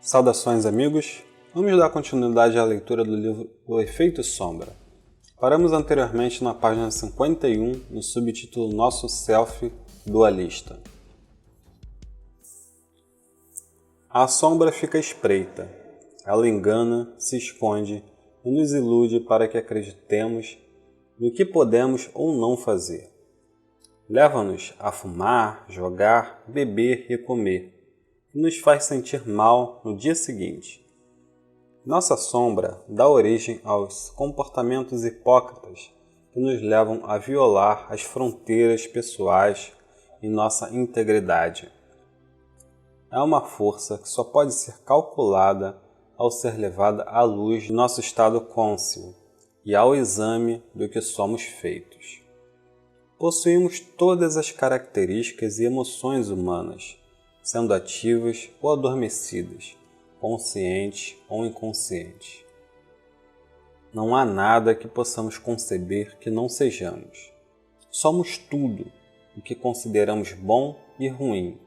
Saudações, amigos! Vamos dar continuidade à leitura do livro O Efeito Sombra. Paramos anteriormente na página 51, no subtítulo Nosso Self Dualista. A sombra fica espreita. Ela engana, se esconde e nos ilude para que acreditemos no que podemos ou não fazer. Leva-nos a fumar, jogar, beber e comer, e nos faz sentir mal no dia seguinte. Nossa sombra dá origem aos comportamentos hipócritas que nos levam a violar as fronteiras pessoais e nossa integridade. É uma força que só pode ser calculada ao ser levada à luz de nosso estado cônscio e ao exame do que somos feitos. Possuímos todas as características e emoções humanas, sendo ativas ou adormecidas, conscientes ou inconscientes. Não há nada que possamos conceber que não sejamos. Somos tudo o que consideramos bom e ruim.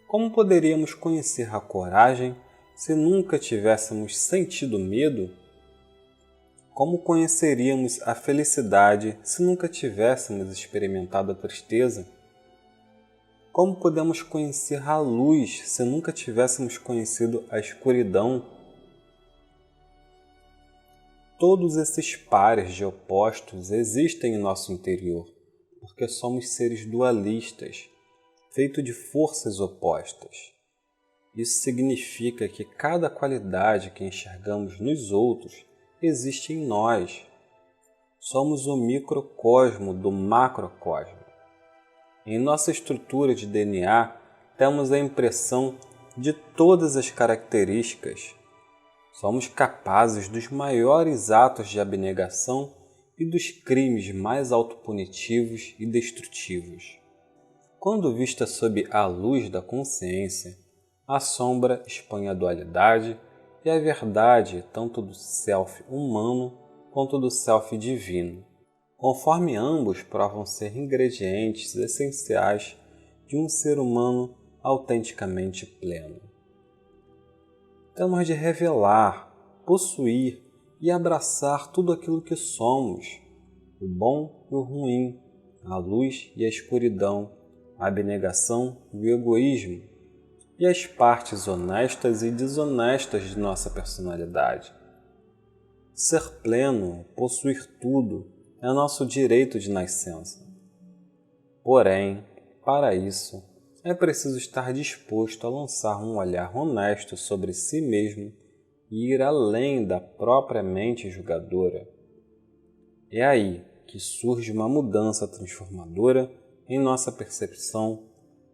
Como poderíamos conhecer a coragem se nunca tivéssemos sentido medo? Como conheceríamos a felicidade se nunca tivéssemos experimentado a tristeza? Como podemos conhecer a luz se nunca tivéssemos conhecido a escuridão? Todos esses pares de opostos existem em nosso interior, porque somos seres dualistas, feitos de forças opostas. Isso significa que cada qualidade que enxergamos nos outros existe em nós. Somos o microcosmo do macrocosmo. Em nossa estrutura de DNA, temos a impressão de todas as características. Somos capazes dos maiores atos de abnegação e dos crimes mais autopunitivos e destrutivos. Quando vista sob a luz da consciência, a sombra expõe a dualidade e a verdade tanto do self humano quanto do self divino, conforme ambos provam ser ingredientes essenciais de um ser humano autenticamente pleno. Temos de revelar, possuir e abraçar tudo aquilo que somos, o bom e o ruim, a luz e a escuridão, a abnegação e o egoísmo, e as partes honestas e desonestas de nossa personalidade. Ser pleno, possuir tudo, é nosso direito de nascença. Porém, para isso, é preciso estar disposto a lançar um olhar honesto sobre si mesmo e ir além da própria mente julgadora. É aí que surge uma mudança transformadora em nossa percepção,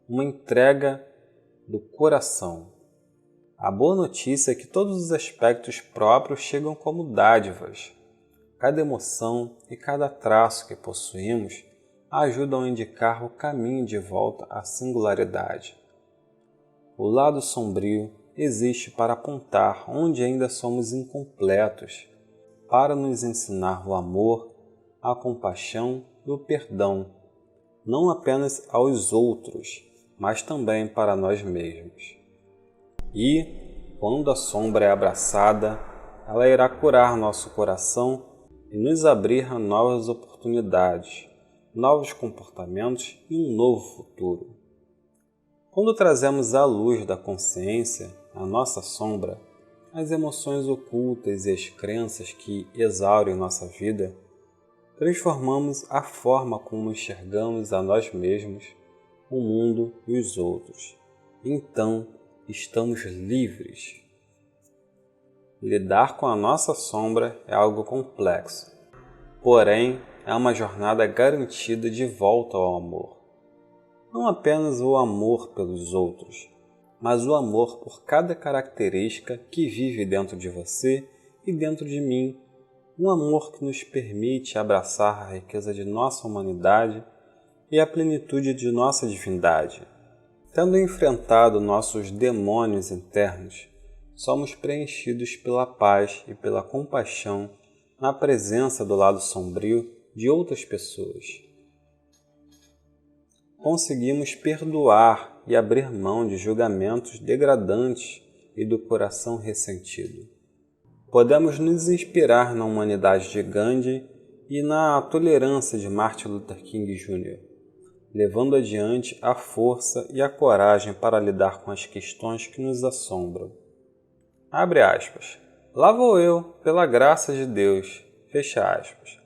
uma entrega do coração. A boa notícia é que todos os aspectos próprios chegam como dádivas. Cada emoção e cada traço que possuímos ajudam a indicar o caminho de volta à singularidade. O lado sombrio existe para apontar onde ainda somos incompletos, para nos ensinar o amor, a compaixão e o perdão, não apenas aos outros, mas também para nós mesmos. E, quando a sombra é abraçada, ela irá curar nosso coração e nos abrir a novas oportunidades, novos comportamentos e um novo futuro. Quando trazemos à luz da consciência a nossa sombra, as emoções ocultas e as crenças que exaurem nossa vida, transformamos a forma como enxergamos a nós mesmos, o mundo e os outros. Então, estamos livres. Lidar com a nossa sombra é algo complexo, porém é uma jornada garantida de volta ao amor. Não apenas o amor pelos outros, mas o amor por cada característica que vive dentro de você e dentro de mim. Um amor que nos permite abraçar a riqueza de nossa humanidade e a plenitude de nossa divindade. Tendo enfrentado nossos demônios internos, somos preenchidos pela paz e pela compaixão na presença do lado sombrio de outras pessoas. Conseguimos perdoar e abrir mão de julgamentos degradantes e do coração ressentido. Podemos nos inspirar na humanidade de Gandhi e na tolerância de Martin Luther King Jr., levando adiante a força e a coragem para lidar com as questões que nos assombram. Abre aspas. Lá vou eu, pela graça de Deus. Fecha aspas.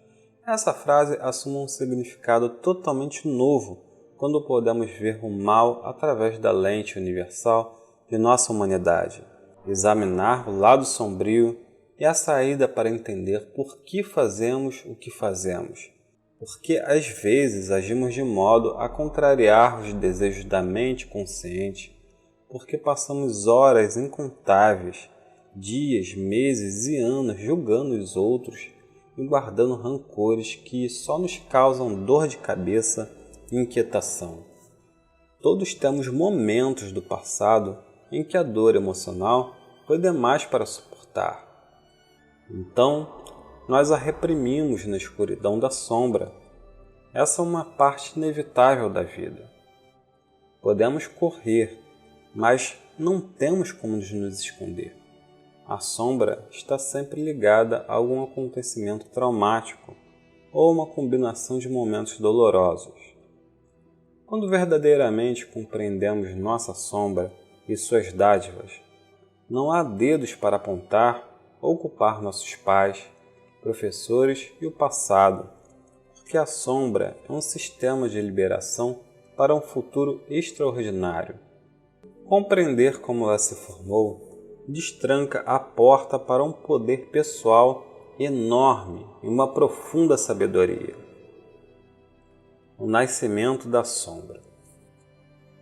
Essa frase assume um significado totalmente novo quando podemos ver o mal através da lente universal de nossa humanidade, examinar o lado sombrio e a saída para entender por que fazemos o que fazemos, porque às vezes agimos de modo a contrariar os desejos da mente consciente, porque passamos horas incontáveis, dias, meses e anos julgando os outros e guardando rancores que só nos causam dor de cabeça e inquietação. Todos temos momentos do passado em que a dor emocional foi demais para suportar. Então, nós a reprimimos na escuridão da sombra. Essa é uma parte inevitável da vida. Podemos correr, mas não temos como nos esconder. A sombra está sempre ligada a algum acontecimento traumático ou uma combinação de momentos dolorosos. Quando verdadeiramente compreendemos nossa sombra e suas dádivas, não há dedos para apontar ou culpar nossos pais, professores e o passado, porque a sombra é um sistema de liberação para um futuro extraordinário. Compreender como ela se formou destranca a porta para um poder pessoal enorme e uma profunda sabedoria. O nascimento da sombra.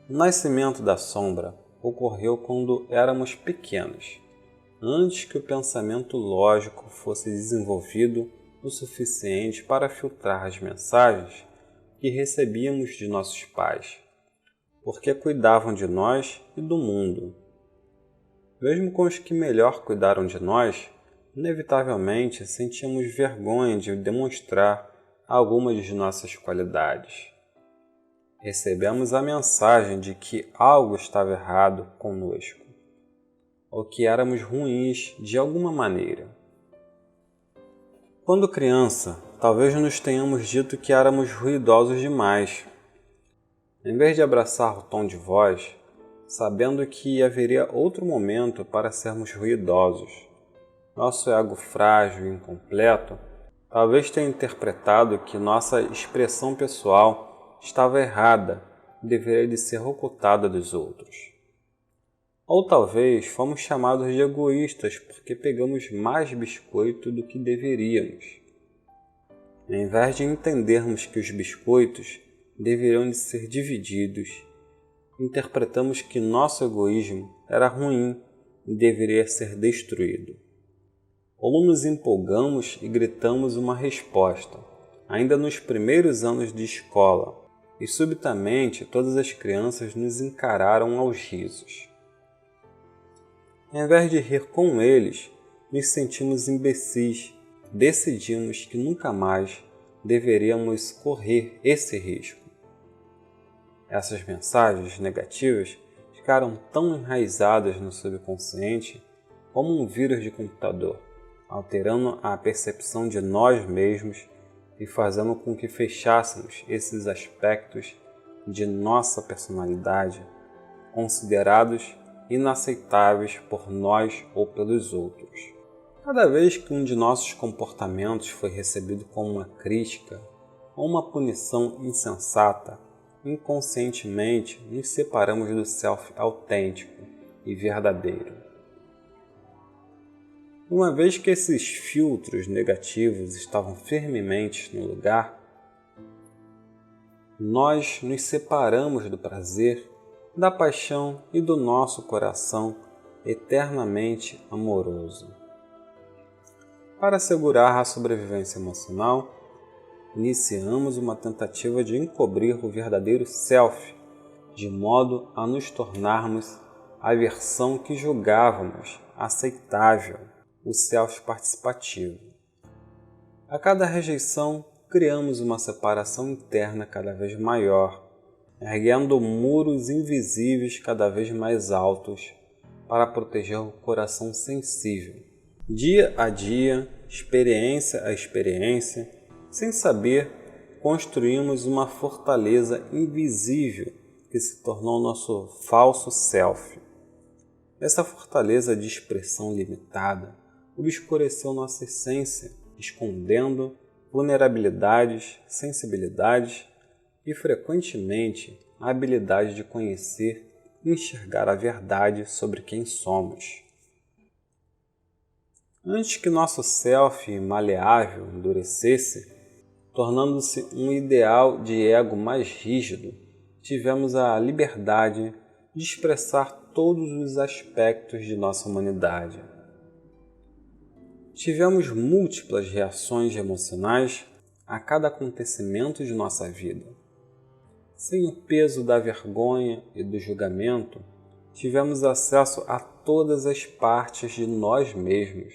O nascimento da sombra ocorreu quando éramos pequenos, antes que o pensamento lógico fosse desenvolvido o suficiente para filtrar as mensagens que recebíamos de nossos pais, porque cuidavam de nós e do mundo. Mesmo com os que melhor cuidaram de nós, inevitavelmente sentíamos vergonha de demonstrar algumas de nossas qualidades. Recebemos a mensagem de que algo estava errado conosco, ou que éramos ruins de alguma maneira. Quando criança, talvez nos tenhamos dito que éramos ruidosos demais. Em vez de abraçar o tom de voz, sabendo que haveria outro momento para sermos ruidosos, nosso ego frágil e incompleto talvez tenha interpretado que nossa expressão pessoal estava errada e deveria de ser ocultada dos outros. Ou talvez fomos chamados de egoístas porque pegamos mais biscoito do que deveríamos. Em vez de entendermos que os biscoitos deveriam de ser divididos, interpretamos que nosso egoísmo era ruim e deveria ser destruído. Ou nos empolgamos e gritamos uma resposta, ainda nos primeiros anos de escola, e subitamente todas as crianças nos encararam aos risos. Em vez de rir com eles, nos sentimos imbecis, decidimos que nunca mais deveríamos correr esse risco. Essas mensagens negativas ficaram tão enraizadas no subconsciente como um vírus de computador, alterando a percepção de nós mesmos e fazendo com que fechássemos esses aspectos de nossa personalidade, considerados inaceitáveis por nós ou pelos outros. Cada vez que um de nossos comportamentos foi recebido como uma crítica ou uma punição insensata, inconscientemente nos separamos do self autêntico e verdadeiro. Uma vez que esses filtros negativos estavam firmemente no lugar, nós nos separamos do prazer, da paixão e do nosso coração eternamente amoroso. Para assegurar a sobrevivência emocional, iniciamos uma tentativa de encobrir o verdadeiro self, de modo a nos tornarmos a versão que julgávamos aceitável, o self participativo. A cada rejeição, criamos uma separação interna cada vez maior, erguendo muros invisíveis cada vez mais altos, para proteger o coração sensível. Dia a dia, experiência a experiência, sem saber, construímos uma fortaleza invisível que se tornou nosso falso self. Essa fortaleza de expressão limitada obscureceu nossa essência, escondendo vulnerabilidades, sensibilidades e, frequentemente, a habilidade de conhecer e enxergar a verdade sobre quem somos. Antes que nosso self maleável endurecesse, tornando-se um ideal de ego mais rígido, tivemos a liberdade de expressar todos os aspectos de nossa humanidade. Tivemos múltiplas reações emocionais a cada acontecimento de nossa vida. Sem o peso da vergonha e do julgamento, tivemos acesso a todas as partes de nós mesmos.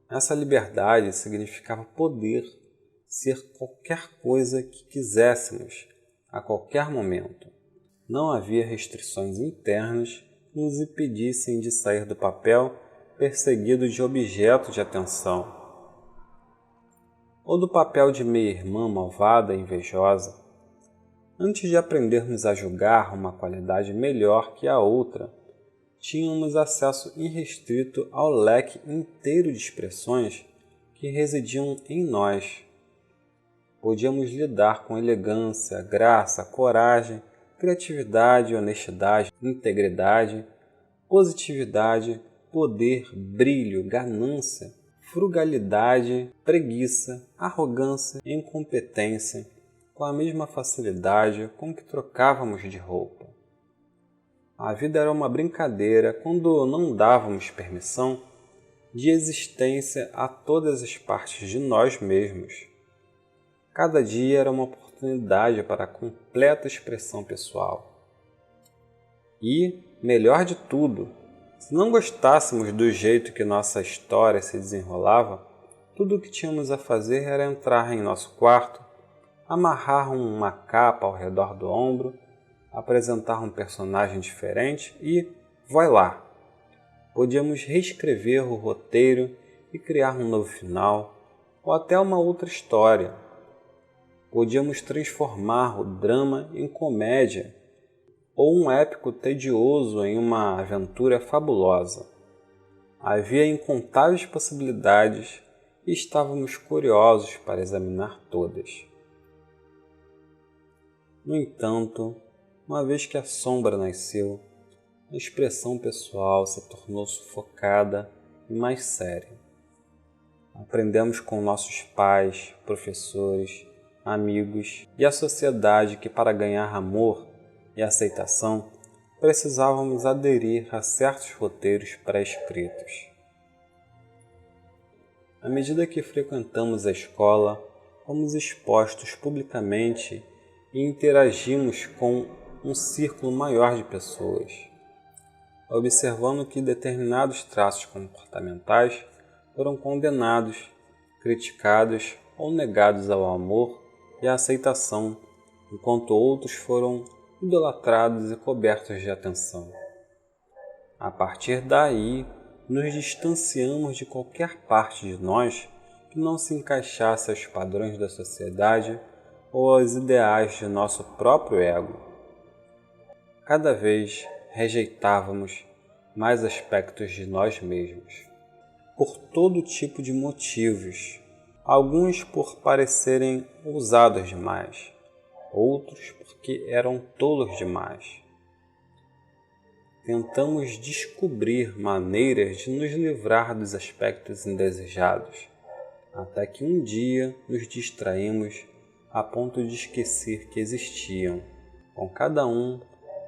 Essa liberdade significava poder ser qualquer coisa que quiséssemos, a qualquer momento. Não havia restrições internas que nos impedissem de sair do papel perseguido de objeto de atenção, ou do papel de meia-irmã malvada e invejosa. Antes de aprendermos a julgar uma qualidade melhor que a outra, tínhamos acesso irrestrito ao leque inteiro de expressões que residiam em nós. Podíamos lidar com elegância, graça, coragem, criatividade, honestidade, integridade, positividade, poder, brilho, ganância, frugalidade, preguiça, arrogância e incompetência, com a mesma facilidade com que trocávamos de roupa. A vida era uma brincadeira quando não dávamos permissão de existência a todas as partes de nós mesmos. Cada dia era uma oportunidade para a completa expressão pessoal. E, melhor de tudo, se não gostássemos do jeito que nossa história se desenrolava, tudo o que tínhamos a fazer era entrar em nosso quarto, amarrar uma capa ao redor do ombro, apresentar um personagem diferente e, vai lá! Podíamos reescrever o roteiro e criar um novo final, ou até uma outra história. Podíamos transformar o drama em comédia, ou um épico tedioso em uma aventura fabulosa. Havia incontáveis possibilidades e estávamos curiosos para examinar todas. No entanto, uma vez que a sombra nasceu, a expressão pessoal se tornou sufocada e mais séria. Aprendemos com nossos pais, professores, amigos e a sociedade que para ganhar amor e aceitação precisávamos aderir a certos roteiros pré-escritos. À medida que frequentamos a escola, fomos expostos publicamente e interagimos com um círculo maior de pessoas, observando que determinados traços comportamentais foram condenados, criticados ou negados ao amor e à aceitação, enquanto outros foram idolatrados e cobertos de atenção. A partir daí, nos distanciamos de qualquer parte de nós que não se encaixasse aos padrões da sociedade ou aos ideais de nosso próprio ego. Cada vez rejeitávamos mais aspectos de nós mesmos, por todo tipo de motivos, alguns por parecerem ousados demais, outros porque eram tolos demais. Tentamos descobrir maneiras de nos livrar dos aspectos indesejados, até que um dia nos distraímos a ponto de esquecer que existiam, com cada um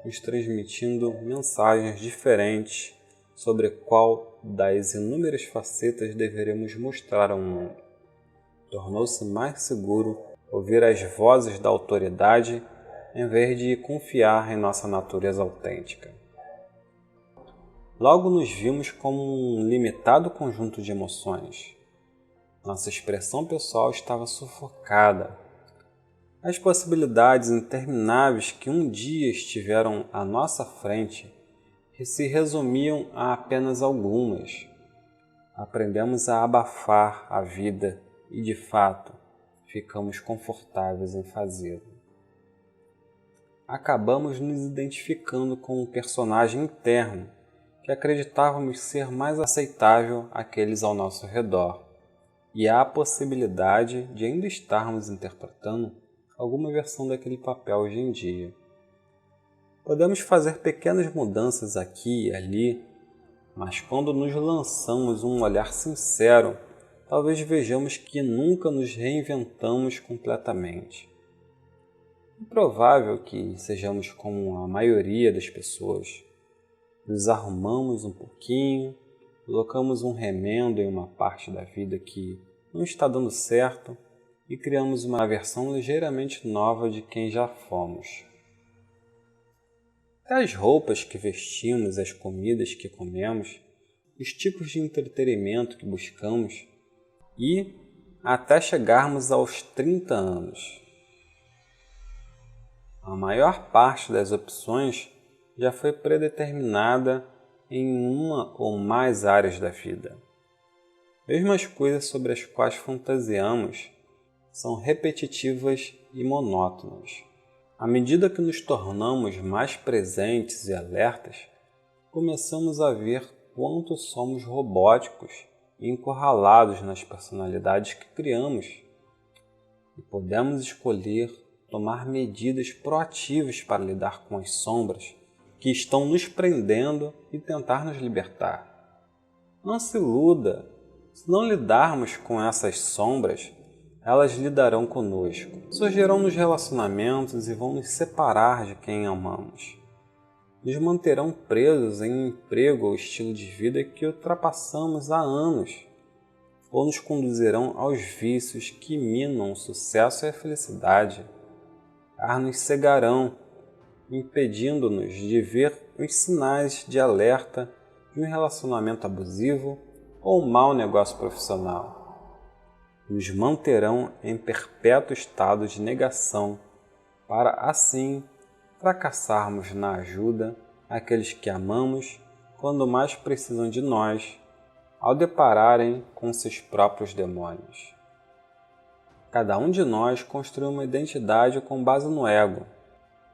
nos transmitindo mensagens diferentes sobre qual das inúmeras facetas deveremos mostrar ao mundo. Tornou-se mais seguro ouvir as vozes da autoridade em vez de confiar em nossa natureza autêntica. Logo nos vimos como um limitado conjunto de emoções. Nossa expressão pessoal estava sufocada. As possibilidades intermináveis que um dia estiveram à nossa frente que se resumiam a apenas algumas. Aprendemos a abafar a vida e, de fato, ficamos confortáveis em fazê-lo. Acabamos nos identificando com um personagem interno que acreditávamos ser mais aceitável àqueles ao nosso redor, e há a possibilidade de ainda estarmos interpretando alguma versão daquele papel hoje em dia. Podemos fazer pequenas mudanças aqui e ali, mas quando nos lançamos um olhar sincero, talvez vejamos que nunca nos reinventamos completamente. É provável que sejamos como a maioria das pessoas. Nos arrumamos um pouquinho, colocamos um remendo em uma parte da vida que não está dando certo e criamos uma versão ligeiramente nova de quem já fomos. Até as roupas que vestimos, as comidas que comemos, os tipos de entretenimento que buscamos e até chegarmos aos 30 anos. A maior parte das opções já foi predeterminada em uma ou mais áreas da vida. Mesmo as coisas sobre as quais fantasiamos são repetitivas e monótonas. À medida que nos tornamos mais presentes e alertas, começamos a ver quanto somos robóticos e encurralados nas personalidades que criamos, e podemos escolher tomar medidas proativas para lidar com as sombras que estão nos prendendo e tentar nos libertar. Não se iluda, se não lidarmos com essas sombras, elas lidarão conosco. Surgirão nos relacionamentos e vão nos separar de quem amamos. Nos manterão presos em um emprego ou estilo de vida que ultrapassamos há anos, ou nos conduzirão aos vícios que minam o sucesso e a felicidade. Nos cegarão, impedindo-nos de ver os sinais de alerta de um relacionamento abusivo ou mau negócio profissional. Nos manterão em perpétuo estado de negação, para assim fracassarmos na ajuda àqueles que amamos quando mais precisam de nós, ao depararem com seus próprios demônios. Cada um de nós construi uma identidade com base no ego,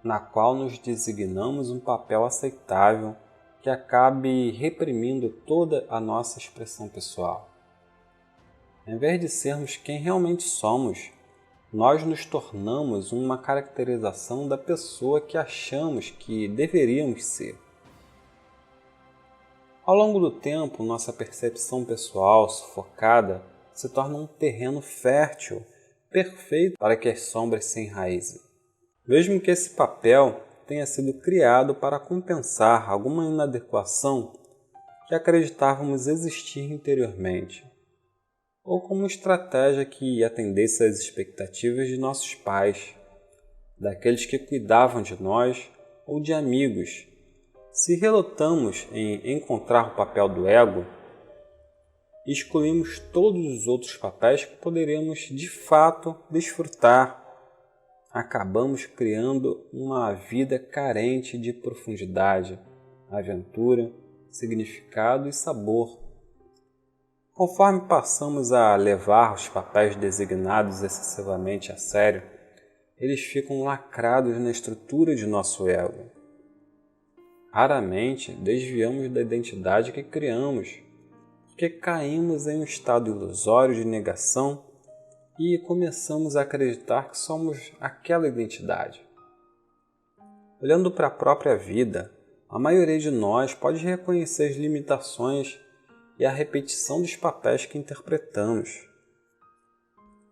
na qual nos designamos um papel aceitável que acabe reprimindo toda a nossa expressão pessoal. Em vez de sermos quem realmente somos, nós nos tornamos uma caracterização da pessoa que achamos que deveríamos ser. Ao longo do tempo, nossa percepção pessoal sufocada se torna um terreno fértil, perfeito para que as sombras se enraizem. Mesmo que esse papel tenha sido criado para compensar alguma inadequação que acreditávamos existir interiormente, ou como estratégia que atendesse às expectativas de nossos pais, daqueles que cuidavam de nós ou de amigos. Se relutamos em encontrar o papel do ego, excluímos todos os outros papéis que poderíamos de fato desfrutar. Acabamos criando uma vida carente de profundidade, aventura, significado e sabor. Conforme passamos a levar os papéis designados excessivamente a sério, eles ficam lacrados na estrutura de nosso ego. Raramente desviamos da identidade que criamos, porque caímos em um estado ilusório de negação e começamos a acreditar que somos aquela identidade. Olhando para a própria vida, a maioria de nós pode reconhecer as limitações e a repetição dos papéis que interpretamos.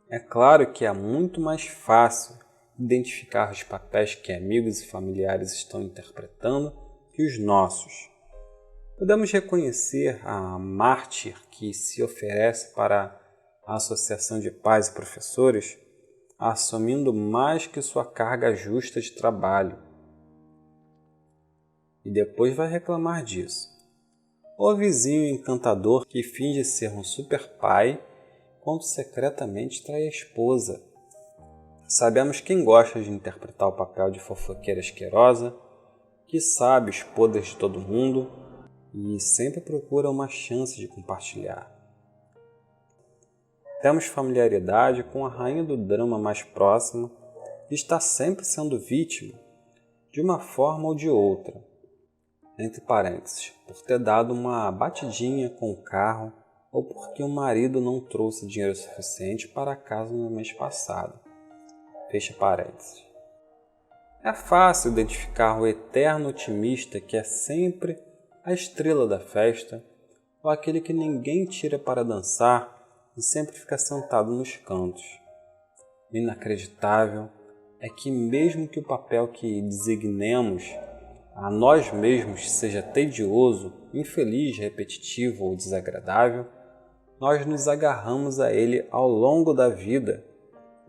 É claro que é muito mais fácil identificar os papéis que amigos e familiares estão interpretando que os nossos. Podemos reconhecer a mártir que se oferece para a associação de pais e professores, assumindo mais que sua carga justa de trabalho. E depois vai reclamar disso. O vizinho encantador que finge ser um super pai, quando secretamente trai a esposa. Sabemos quem gosta de interpretar o papel de fofoqueira asquerosa, que sabe os podres de todo mundo e sempre procura uma chance de compartilhar. Temos familiaridade com a rainha do drama mais próxima e está sempre sendo vítima, de uma forma ou de outra, entre parênteses, por ter dado uma batidinha com o carro ou porque o marido não trouxe dinheiro suficiente para casa no mês passado. Fecha parênteses. É fácil identificar o eterno otimista que é sempre a estrela da festa ou aquele que ninguém tira para dançar e sempre fica sentado nos cantos. O inacreditável é que mesmo que o papel que designemos a nós mesmos seja tedioso, infeliz, repetitivo ou desagradável, nós nos agarramos a ele ao longo da vida,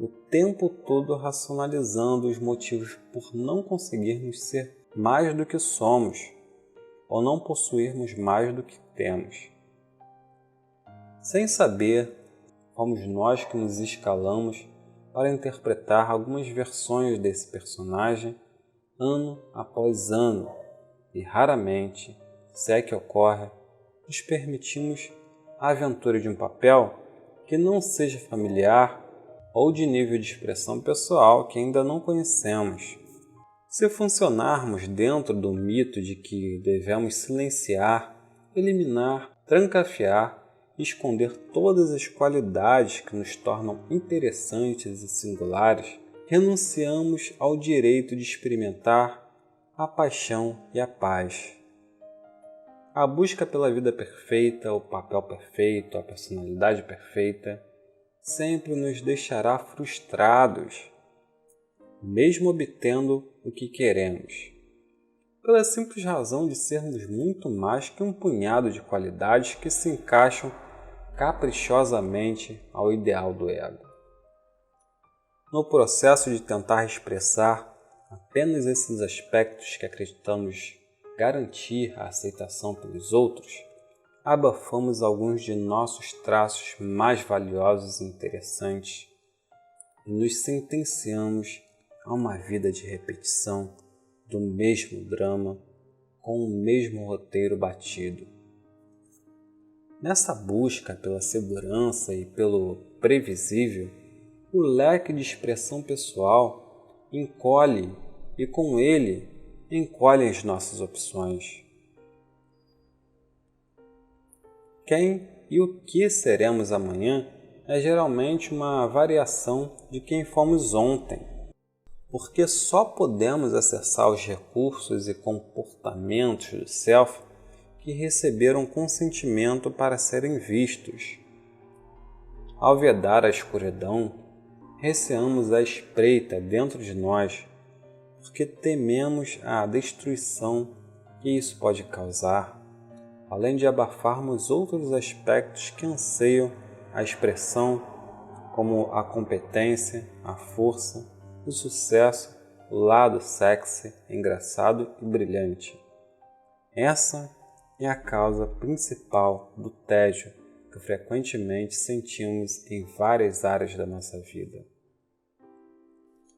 o tempo todo racionalizando os motivos por não conseguirmos ser mais do que somos ou não possuirmos mais do que temos. Sem saber, fomos nós que nos escalamos para interpretar algumas versões desse personagem ano após ano e raramente, se é que ocorre, nos permitimos a aventura de um papel que não seja familiar ou de nível de expressão pessoal que ainda não conhecemos. Se funcionarmos dentro do mito de que devemos silenciar, eliminar, trancafiar e esconder todas as qualidades que nos tornam interessantes e singulares, renunciamos ao direito de experimentar a paixão e a paz. A busca pela vida perfeita, o papel perfeito, a personalidade perfeita, sempre nos deixará frustrados, mesmo obtendo o que queremos, pela simples razão de sermos muito mais que um punhado de qualidades que se encaixam caprichosamente ao ideal do ego. No processo de tentar expressar apenas esses aspectos que acreditamos garantir a aceitação pelos outros, abafamos alguns de nossos traços mais valiosos e interessantes e nos sentenciamos a uma vida de repetição do mesmo drama com o mesmo roteiro batido. Nessa busca pela segurança e pelo previsível, o leque de expressão pessoal encolhe e com ele encolhem as nossas opções. Quem e o que seremos amanhã é geralmente uma variação de quem fomos ontem, porque só podemos acessar os recursos e comportamentos do self que receberam consentimento para serem vistos. Ao vedar a escuridão, receamos a espreita dentro de nós, porque tememos a destruição que isso pode causar, além de abafarmos outros aspectos que anseiam a expressão, como a competência, a força, o sucesso, o lado sexy, engraçado e brilhante. Essa é a causa principal do tédio que frequentemente sentimos em várias áreas da nossa vida.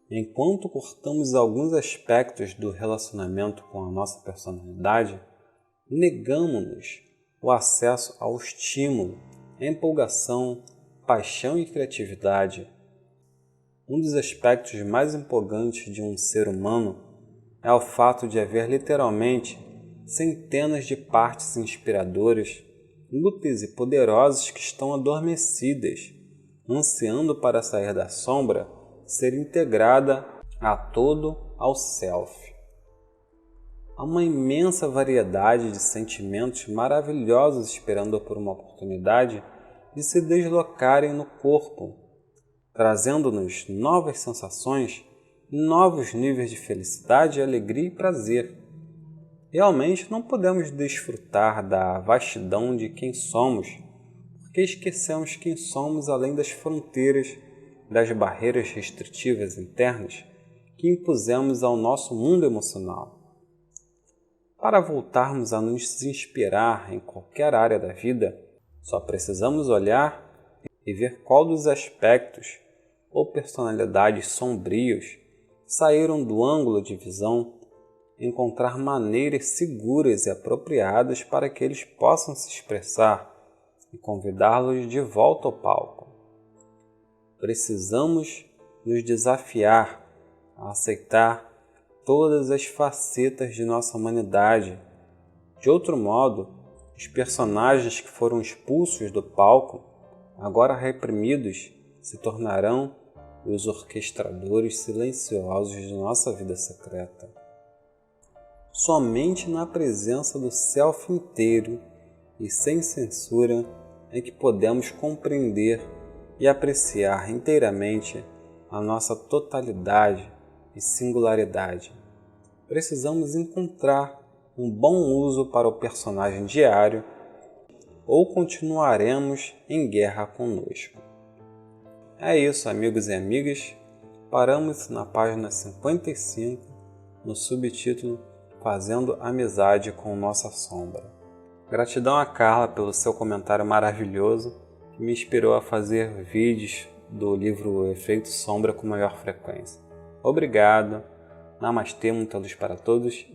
Enquanto cortamos alguns aspectos do relacionamento com a nossa personalidade, negamos-nos o acesso ao estímulo, empolgação, paixão e criatividade. Um dos aspectos mais empolgantes de um ser humano é o fato de haver literalmente centenas de partes inspiradoras, úteis e poderosas que estão adormecidas, ansiando para sair da sombra, ser integrada a todo ao self. Há uma imensa variedade de sentimentos maravilhosos esperando por uma oportunidade de se deslocarem no corpo, trazendo-nos novas sensações, novos níveis de felicidade, alegria e prazer. Realmente não podemos desfrutar da vastidão de quem somos, porque esquecemos quem somos além das fronteiras, das barreiras restritivas internas que impusemos ao nosso mundo emocional. Para voltarmos a nos inspirar em qualquer área da vida, só precisamos olhar e ver qual dos aspectos ou personalidades sombrios saíram do ângulo de visão encontrar maneiras seguras e apropriadas para que eles possam se expressar e convidá-los de volta ao palco. Precisamos nos desafiar a aceitar todas as facetas de nossa humanidade. De outro modo, os personagens que foram expulsos do palco, agora reprimidos, se tornarão os orquestradores silenciosos de nossa vida secreta. Somente na presença do Self inteiro e sem censura é que podemos compreender e apreciar inteiramente a nossa totalidade e singularidade. Precisamos encontrar um bom uso para o personagem diário ou continuaremos em guerra conosco. É isso, amigos e amigas. Paramos na página 55, no subtítulo Fazendo Amizade com Nossa Sombra. Gratidão a Carla pelo seu comentário maravilhoso que me inspirou a fazer vídeos do livro Efeito Sombra com maior frequência. Obrigado. Namastê, muita luz para todos.